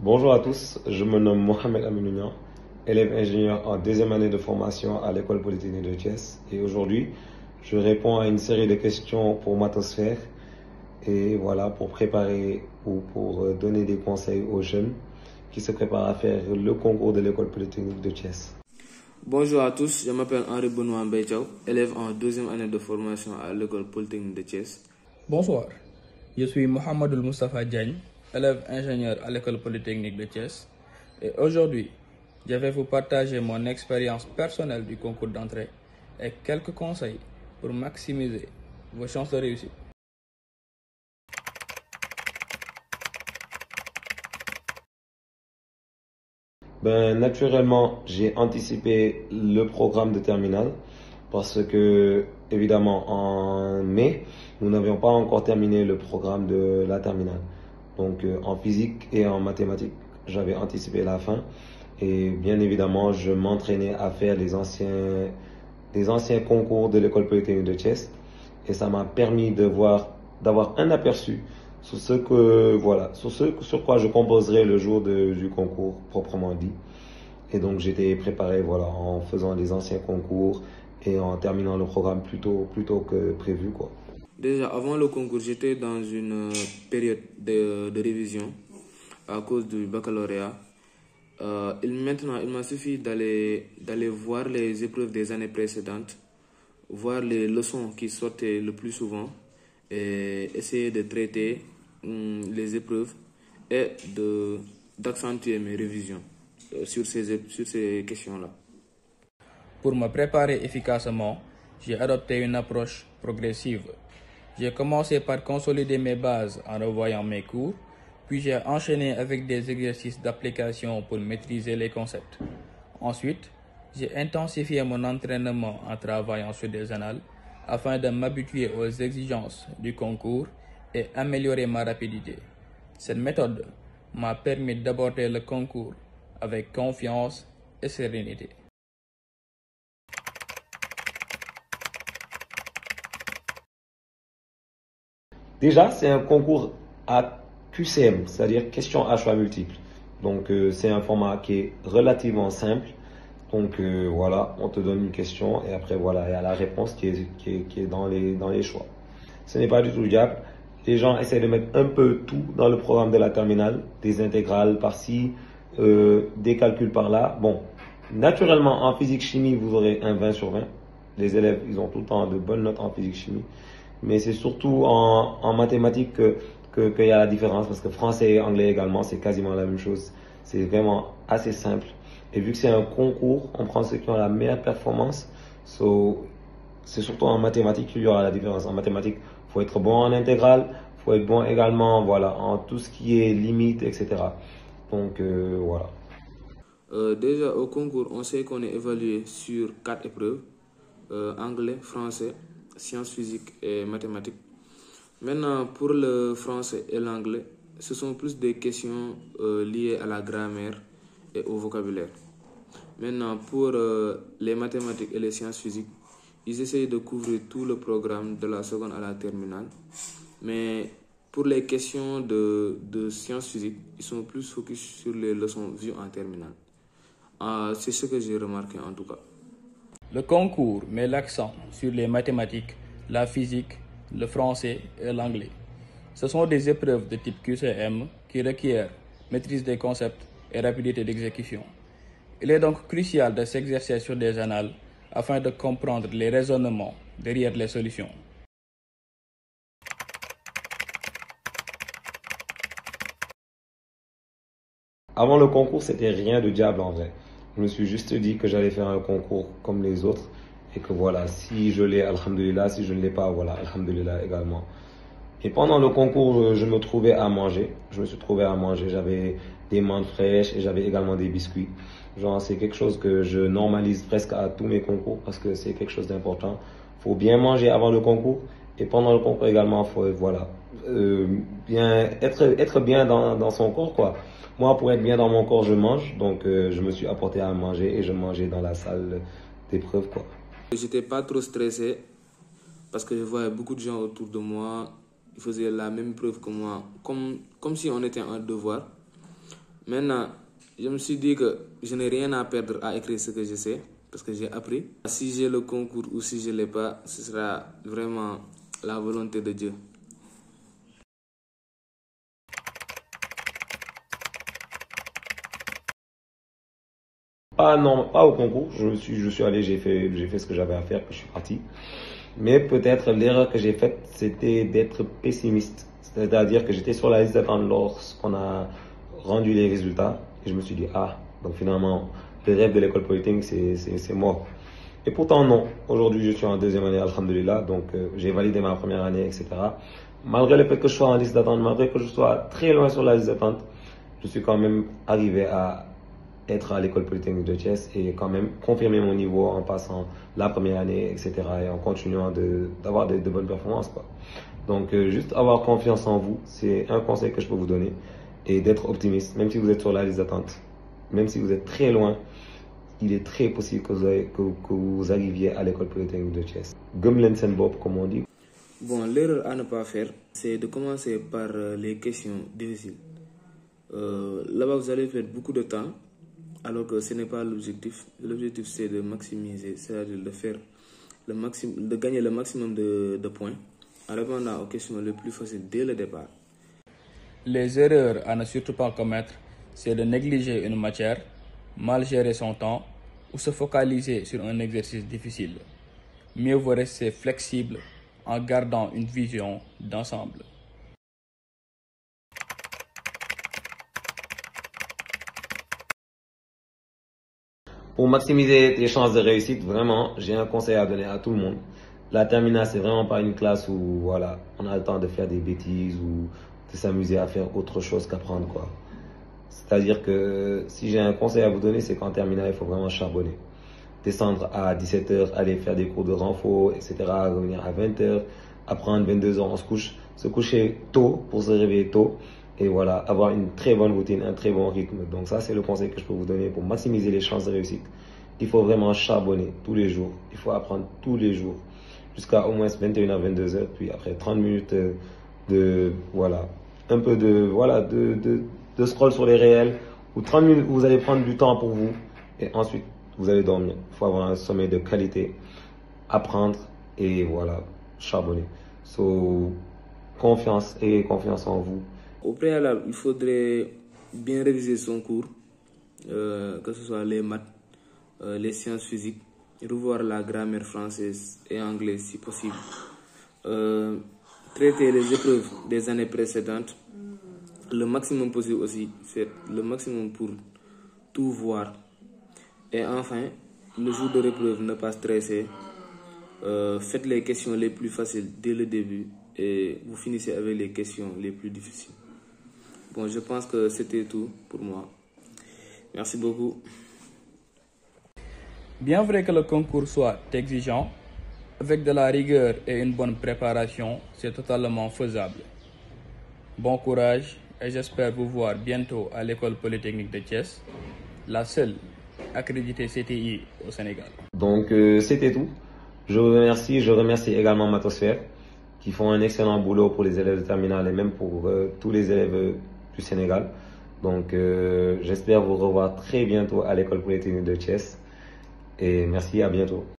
Bonjour à tous, je me nomme Mohamed Aminounia, élève ingénieur en deuxième année de formation à l'École Polytechnique de Thiès. Et aujourd'hui, je réponds à une série de questions pour Matosphère et voilà, pour préparer ou pour donner des conseils aux jeunes qui se préparent à faire le concours de l'École Polytechnique de Thiès. Bonjour à tous, je m'appelle Henri Benoît Mbeychao, élève en deuxième année de formation à l'École Polytechnique de Thiès. Bonsoir, je suis Mohamedoul Moustapha Diagne, élève ingénieur à l'École Polytechnique de Thiès. Et aujourd'hui, je vais vous partager mon expérience personnelle du concours d'entrée et quelques conseils pour maximiser vos chances de réussite. Naturellement, j'ai anticipé le programme de terminale parce que, évidemment, en mai, nous n'avions pas encore terminé le programme de la terminale. Donc, en physique et en mathématiques, j'avais anticipé la fin. Et bien évidemment, je m'entraînais à faire les anciens concours de l'École Polytechnique de Thiès. Et ça m'a permis d'avoir un aperçu sur sur quoi je composerai le jour du concours proprement dit. Et donc j'étais préparé en faisant les anciens concours et en terminant le programme plus tôt que prévu, quoi. Déjà avant le concours, j'étais dans une période de révision à cause du baccalauréat. Maintenant, il m'a suffi d'aller voir les épreuves des années précédentes, voir les leçons qui sortaient le plus souvent et essayer de traiter les épreuves et d'accentuer mes révisions sur ces questions-là. Pour me préparer efficacement, j'ai adopté une approche progressive. J'ai commencé par consolider mes bases en revoyant mes cours, puis j'ai enchaîné avec des exercices d'application pour maîtriser les concepts. Ensuite, j'ai intensifié mon entraînement en travaillant sur des annales afin de m'habituer aux exigences du concours et améliorer ma rapidité. Cette méthode m'a permis d'aborder le concours avec confiance et sérénité. Déjà, c'est un concours à QCM, c'est-à-dire question à choix multiples. Donc, c'est un format qui est relativement simple. Donc, voilà, on te donne une question et après, voilà, il y a la réponse qui est dans les choix. Ce n'est pas du tout le diable. Les gens essaient de mettre un peu tout dans le programme de la terminale, des intégrales par-ci, des calculs par-là. Bon, naturellement, en physique-chimie, vous aurez un 20 sur 20. Les élèves, ils ont tout le temps de bonnes notes en physique-chimie. Mais c'est surtout en mathématiques qu'il y a la différence, parce que français et anglais également, c'est quasiment la même chose. C'est vraiment assez simple. Et vu que c'est un concours, on prend ceux qui ont la meilleure performance. C'est surtout en mathématiques qu'il y aura la différence. En mathématiques, il faut être bon en intégrale, il faut être bon également en tout ce qui est limite, etc. Donc, voilà. Déjà au concours, on sait qu'on est évalué sur 4 épreuves, anglais, français, sciences physiques et mathématiques. Maintenant, pour le français et l'anglais, ce sont plus des questions liées à la grammaire et au vocabulaire. Maintenant, pour les mathématiques et les sciences physiques, ils essayent de couvrir tout le programme de la seconde à la terminale. Mais pour les questions de sciences physiques, ils sont plus focus sur les leçons vues en terminale. C'est ce que j'ai remarqué en tout cas. Le concours met l'accent sur les mathématiques, la physique, le français et l'anglais. Ce sont des épreuves de type QCM qui requièrent maîtrise des concepts et rapidité d'exécution. Il est donc crucial de s'exercer sur des annales afin de comprendre les raisonnements derrière les solutions. Avant le concours, c'était rien de diable en vrai. Je me suis juste dit que j'allais faire un concours comme les autres et que voilà, si je l'ai, alhamdulillah, si je ne l'ai pas, voilà, alhamdulillah également. Et pendant le concours, je me trouvais à manger. Je me suis trouvé à manger. J'avais des menthes fraîches et j'avais également des biscuits. Genre, c'est quelque chose que je normalise presque à tous mes concours parce que c'est quelque chose d'important. Faut bien manger avant le concours et pendant le concours également, faut, voilà, bien être bien dans son corps, quoi. Moi, pour être bien dans mon corps, je mange. Donc, je me suis apporté à manger et je mangeais dans la salle d'épreuve, quoi. J'étais pas trop stressé parce que je voyais beaucoup de gens autour de moi. Ils faisaient la même preuve que moi, comme si on était en devoir. Maintenant, je me suis dit que je n'ai rien à perdre à écrire ce que je sais, parce que j'ai appris. Si j'ai le concours ou si je ne l'ai pas, ce sera vraiment la volonté de Dieu. Non, pas au concours. Je suis allé, j'ai fait ce que j'avais à faire, puis je suis parti. Mais peut-être l'erreur que j'ai faite, c'était d'être pessimiste. C'est-à-dire que j'étais sur la liste d'attente lorsqu'on a rendu les résultats. Et je me suis dit, donc finalement, le rêve de l'école polytechnique, c'est mort. Et pourtant, non. Aujourd'hui, je suis en deuxième année, alhamdoulilah. Donc, j'ai validé ma première année, etc. Malgré le fait que je sois en liste d'attente, malgré que je sois très loin sur la liste d'attente, je suis quand même arrivé à être à l'école polytechnique de Thiès et quand même confirmer mon niveau en passant la première année, etc. et en continuant d'avoir de bonnes performances, quoi. Donc, juste avoir confiance en vous, c'est un conseil que je peux vous donner et d'être optimiste, même si vous êtes sur la liste d'attente, même si vous êtes très loin, il est très possible que vous arriviez à l'école polytechnique de Thiès. Gëm leen seen bopp, comme on dit. Bon, l'erreur à ne pas faire, c'est de commencer par les questions difficiles. Là-bas, vous allez perdre beaucoup de temps, alors que ce n'est pas l'objectif. L'objectif, c'est de maximiser, c'est-à-dire de faire de gagner le maximum de points en répondant aux questions les plus faciles dès le départ. Les erreurs à ne surtout pas commettre, c'est de négliger une matière, mal gérer son temps ou se focaliser sur un exercice difficile. Mieux vaut rester flexible en gardant une vision d'ensemble. Pour maximiser tes chances de réussite, vraiment, j'ai un conseil à donner à tout le monde. La terminale, c'est vraiment pas une classe où, voilà, on a le temps de faire des bêtises ou de s'amuser à faire autre chose qu'apprendre, quoi. C'est-à-dire que si j'ai un conseil à vous donner, c'est qu'en terminale, il faut vraiment charbonner. Descendre à 17h, aller faire des cours de renfort, etc., revenir à 20h, apprendre 22h, on se couche, se coucher tôt pour se réveiller tôt. Et voilà, avoir une très bonne routine, un très bon rythme. Donc ça, c'est le conseil que je peux vous donner pour maximiser les chances de réussite. Il faut vraiment charbonner tous les jours. Il faut apprendre tous les jours. Jusqu'à au moins 21h, 22h. Puis après 30 minutes voilà, un peu de scroll sur les réels. Ou 30 minutes où vous allez prendre du temps pour vous. Et ensuite, vous allez dormir. Il faut avoir un sommeil de qualité. Apprendre et voilà, charbonner. So, confiance en vous. Au préalable, il faudrait bien réviser son cours, que ce soit les maths, les sciences physiques, revoir la grammaire française et anglaise si possible, traiter les épreuves des années précédentes, le maximum possible aussi, c'est le maximum pour tout voir. Et enfin, le jour de l'épreuve, ne pas stresser, faites les questions les plus faciles dès le début et vous finissez avec les questions les plus difficiles. Bon, je pense que c'était tout pour moi. Merci beaucoup. Bien vrai que le concours soit exigeant, avec de la rigueur et une bonne préparation, c'est totalement faisable. Bon courage et j'espère vous voir bientôt à l'école polytechnique de Thiès, la seule accréditée CTI au Sénégal. Donc c'était tout. Je remercie également Matosphère qui font un excellent boulot pour les élèves de terminale et même pour tous les élèves du Sénégal. Donc j'espère vous revoir très bientôt à l'école polytechnique de Thiès et merci, à bientôt.